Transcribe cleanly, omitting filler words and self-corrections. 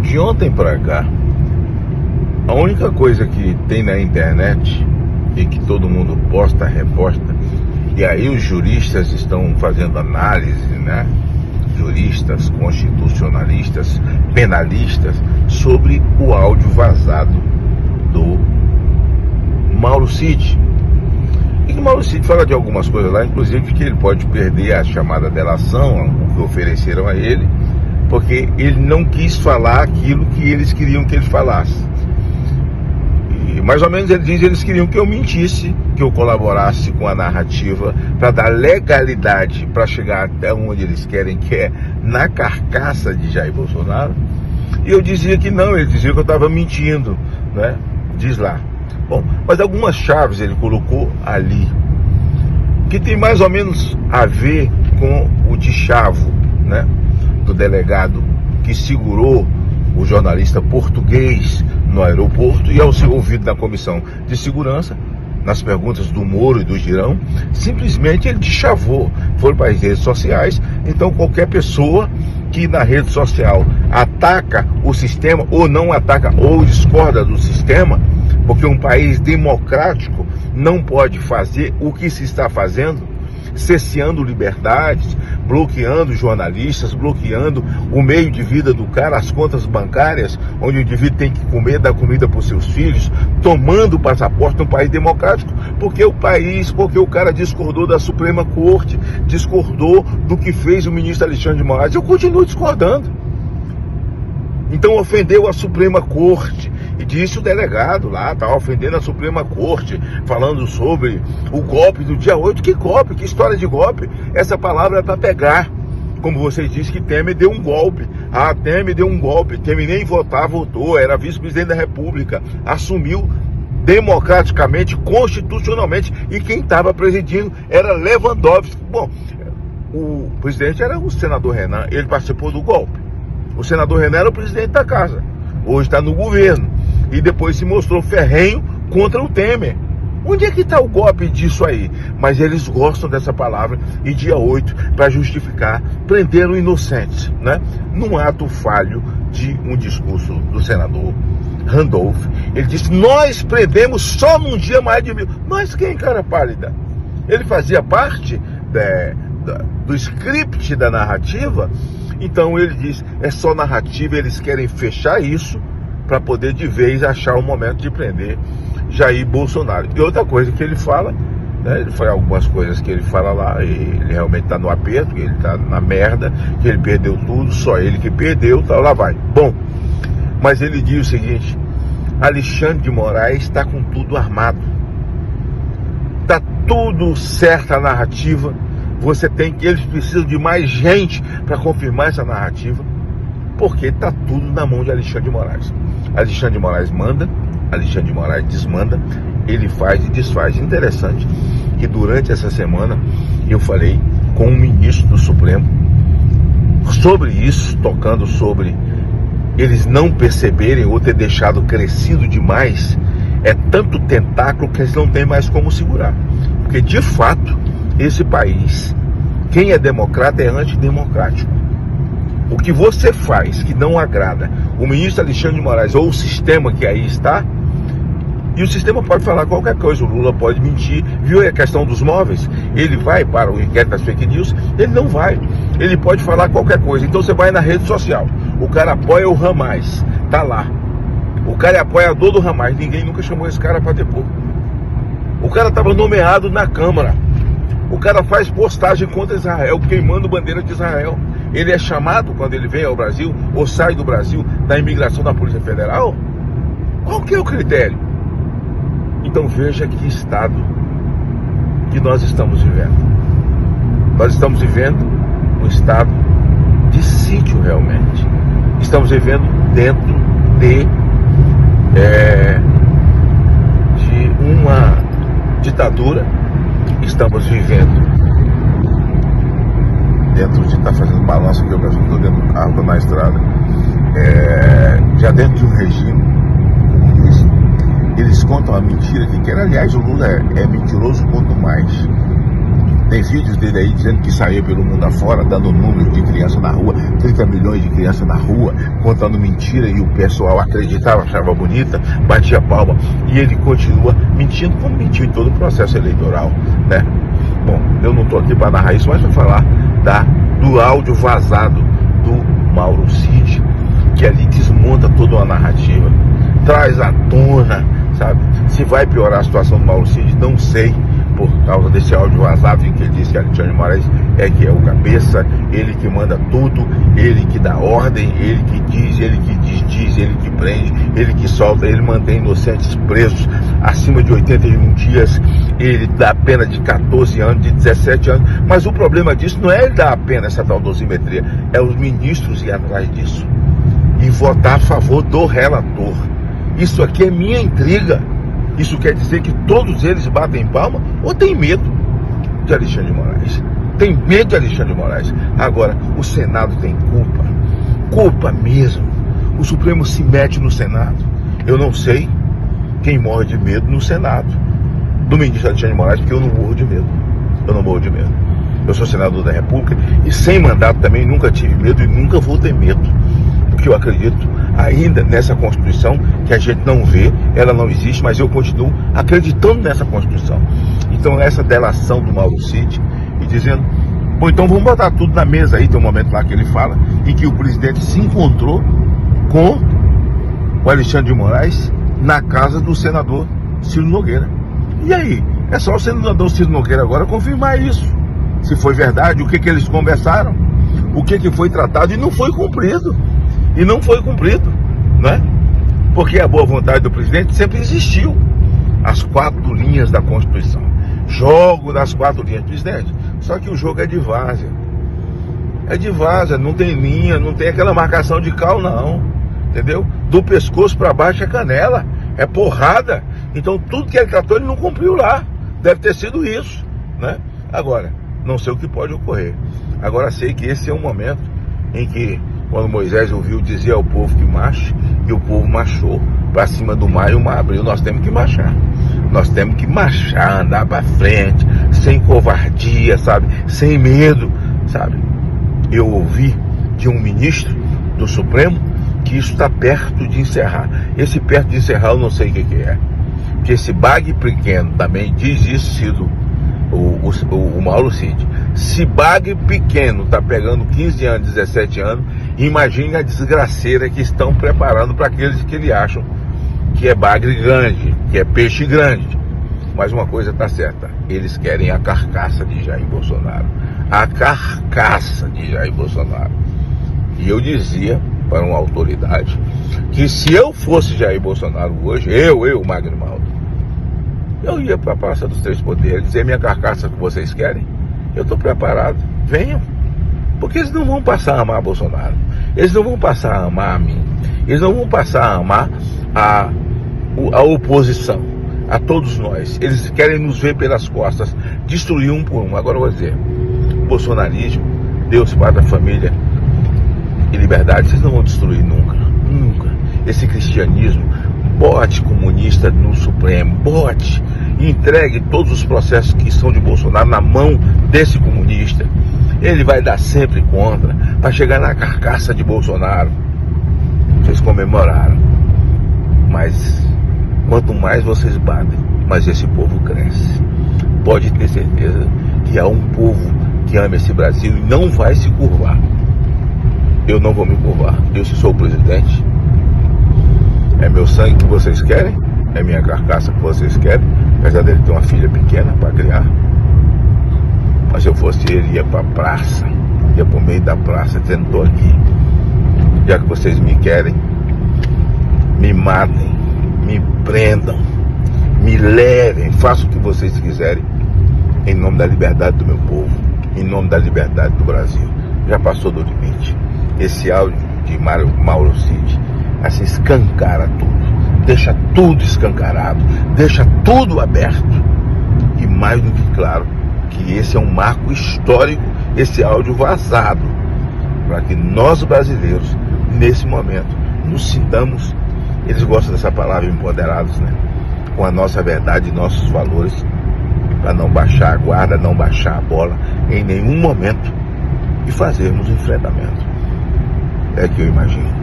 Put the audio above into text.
De ontem para cá, a única coisa que tem na internet e que todo mundo posta, reposta, e aí os juristas estão fazendo análise, né? Juristas, constitucionalistas, penalistas, sobre o áudio vazado do Mauro Cid. E o Mauro Cid fala de algumas coisas lá, inclusive que ele pode perder a chamada delação, o que ofereceram a ele, porque ele não quis falar aquilo que eles queriam que ele falasse. E mais ou menos ele diz que eles queriam que eu mentisse, que eu colaborasse com a narrativa para dar legalidade para chegar até onde eles querem, que é na carcaça de Jair Bolsonaro. E eu dizia que não, ele dizia que eu estava mentindo, né? Diz lá. Bom, mas algumas chaves ele colocou ali, que tem mais ou menos a ver com o deschavo, né, do delegado que segurou o jornalista português no aeroporto e, ao ser ouvido na comissão de segurança, nas perguntas do Moro e do Girão, simplesmente ele deschavou, foi para as redes sociais. Então qualquer pessoa que na rede social ataca o sistema, ou não ataca, ou discorda do sistema, porque um país democrático não pode fazer o que se está fazendo, cerceando liberdades, bloqueando jornalistas, bloqueando o meio de vida do cara, as contas bancárias, onde o indivíduo tem que comer, dar comida para os seus filhos, tomando o passaporte num país democrático, porque o cara discordou da Suprema Corte, discordou do que fez o ministro Alexandre de Moraes. Eu continuo discordando. Então ofendeu a Suprema Corte, e disse o delegado lá, estava ofendendo a Suprema Corte, falando sobre o golpe do dia 8. Que golpe? Que história de golpe? Essa palavra é para pegar. Como você disse que Temer deu um golpe. Ah, Temer deu um golpe. Temer nem votar, votou, era vice-presidente da República, assumiu democraticamente, constitucionalmente, e quem estava presidindo era Lewandowski. Bom, o presidente era o senador Renan, ele participou do golpe. O senador Renan era o presidente da casa, hoje está no governo, e depois se mostrou ferrenho contra o Temer. Onde é que está o golpe disso aí? Mas eles gostam dessa palavra, e dia 8, para justificar, prenderam inocentes, né? Num ato falho de um discurso do senador Randolph. Ele disse: nós prendemos só num dia mais de 1000. Nós quem, cara pálida? Ele fazia parte do script da narrativa. Então ele diz, é só narrativa, eles querem fechar isso para poder de vez achar o momento de prender Jair Bolsonaro. E outra coisa que ele fala, né, ele fala algumas coisas que ele fala lá, e ele realmente está no aperto, que ele está na merda, que ele perdeu tudo, só ele que perdeu, tal, lá vai. Bom, mas ele diz o seguinte: Alexandre de Moraes está com tudo armado, está tudo certo a narrativa. Eles precisam de mais gente para confirmar essa narrativa, porque está tudo na mão de Alexandre de Moraes. Alexandre de Moraes manda, Alexandre de Moraes desmanda, ele faz e desfaz. Interessante que durante essa semana eu falei com um ministro do Supremo sobre isso, tocando sobre eles não perceberem ou ter deixado crescido demais. É tanto tentáculo que eles não têm mais como segurar, porque de fato esse país, quem é democrata é antidemocrático. O que você faz que não agrada o ministro Alexandre de Moraes ou o sistema que aí está, e o sistema pode falar qualquer coisa, o Lula pode mentir, viu a questão dos móveis? Ele vai para o inquérito das fake news? Ele não vai, ele pode falar qualquer coisa. Então você vai na rede social, o cara apoia o Hamas, tá lá, o cara é apoiador do Hamas, ninguém nunca chamou esse cara para depor. O cara estava nomeado na Câmara, o cara faz postagem contra Israel, queimando bandeira de Israel. Ele é chamado quando ele vem ao Brasil, ou sai do Brasil, da imigração da Polícia Federal? Qual que é o critério? Então veja que estado que nós estamos vivendo. Nós estamos vivendo um estado de sítio realmente. Estamos vivendo dentro de uma ditadura. Estamos vivendo dentro de estar fazendo balanço aqui, eu estou dentro do carro, estou na estrada, já dentro de um regime comunista. Eles contam a mentira que quer. Aliás, o Lula é mentiroso quanto mais. Tem vídeos dele aí dizendo que saiu pelo mundo afora, dando número de criança na rua, 30 milhões de crianças na rua, contando mentira, e o pessoal acreditava, achava bonita, batia palma, e ele continua mentindo, como mentiu em todo o processo eleitoral, né? Bom, eu não estou aqui para narrar isso, mas vou falar do áudio vazado do Mauro Cid, que ali desmonta toda uma narrativa, traz à tona, sabe? Se vai piorar a situação do Mauro Cid, não sei, por causa desse áudio vazado em que ele disse que Alexandre de Moraes que é o cabeça, ele que manda tudo, ele que dá ordem, ele que diz, ele que desdiz, ele que prende, ele que solta, ele mantém inocentes presos acima de 81 dias, ele dá a pena de 14 anos, de 17 anos, mas o problema disso não é ele dar a pena, essa tal dosimetria, é os ministros ir atrás disso e votar a favor do relator. Isso aqui é minha intriga. Isso quer dizer que todos eles batem palma ou tem medo de Alexandre de Moraes? Tem medo de Alexandre de Moraes. Agora, o Senado tem culpa. Culpa mesmo. O Supremo se mete no Senado. Eu não sei quem morre de medo no Senado do ministro Alexandre de Moraes, porque eu não morro de medo. Eu não morro de medo. Eu sou senador da República e sem mandato também nunca tive medo e nunca vou ter medo. Porque eu acredito ainda nessa Constituição que a gente não vê, ela não existe, mas eu continuo acreditando nessa Constituição. Então essa delação do Mauro Cid e dizendo, bom, então vamos botar tudo na mesa aí, tem um momento lá que ele fala, em que o presidente se encontrou com o Alexandre de Moraes na casa do senador Ciro Nogueira. E aí? É só o senador Ciro Nogueira agora confirmar isso. Se foi verdade, o que eles conversaram, o que foi tratado e não foi cumprido. E não foi cumprido, né? Porque a boa vontade do presidente sempre existiu. As 4 linhas da Constituição. Jogo das 4 linhas, presidente. Só que o jogo é de várzea. É de várzea, não tem linha, não tem aquela marcação de cal, não. Entendeu? Do pescoço para baixo é canela, é porrada. Então tudo que ele tratou ele não cumpriu lá. Deve ter sido isso, né? Agora, não sei o que pode ocorrer. Agora sei que esse é um momento em que, quando Moisés ouviu dizer ao povo que marche, e o povo marchou para cima do mar, e o mar abriu. Nós temos que marchar. Nós temos que marchar, andar para frente, sem covardia, sabe? Sem medo, sabe? Eu ouvi de um ministro do Supremo que isso está perto de encerrar. Esse perto de encerrar eu não sei o que é. Porque esse bague pequeno também diz isso, sido o Mauro Cid. Se bague pequeno está pegando 15 anos, 17 anos, imagine a desgraceira que estão preparando para aqueles que eles acham que é bagre grande, que é peixe grande. Mas uma coisa está certa, eles querem a carcaça de Jair Bolsonaro. A carcaça de Jair Bolsonaro. E eu dizia para uma autoridade que se eu fosse Jair Bolsonaro hoje, eu Magno Malta, eu ia para a Praça dos Três Poderes dizer: minha carcaça que vocês querem, eu estou preparado, venham. Porque eles não vão passar a amar Bolsonaro, eles não vão passar a amar a mim, eles não vão passar a amar a oposição, a todos nós. Eles querem nos ver pelas costas, destruir um por um. Agora eu vou dizer, bolsonarismo, Deus, Pátria, Família e Liberdade, vocês não vão destruir nunca, nunca. Esse cristianismo, bote comunista no Supremo, bote, e entregue todos os processos que são de Bolsonaro na mão desse comunista. Ele vai dar sempre contra, para chegar na carcaça de Bolsonaro. Vocês comemoraram, mas quanto mais vocês batem, mais esse povo cresce. Pode ter certeza que há um povo que ama esse Brasil e não vai se curvar. Eu não vou me curvar. Eu, se sou o presidente, é meu sangue que vocês querem, é minha carcaça que vocês querem, apesar dele ter uma filha pequena para criar. Mas se eu fosse ele, ia para a praça, ia para o meio da praça, dizendo: estou aqui, já que vocês me querem, me matem, me prendam, me levem, façam o que vocês quiserem, em nome da liberdade do meu povo, em nome da liberdade do Brasil. Já passou do limite. Esse áudio de Mauro Cid, assim, escancara tudo, deixa tudo escancarado, deixa tudo aberto. E mais do que claro, que esse é um marco histórico, esse áudio vazado, para que nós brasileiros, nesse momento, nos sintamos, eles gostam dessa palavra, empoderados, né? Com a nossa verdade e nossos valores, para não baixar a guarda, não baixar a bola em nenhum momento e fazermos o enfrentamento. É que eu imagino.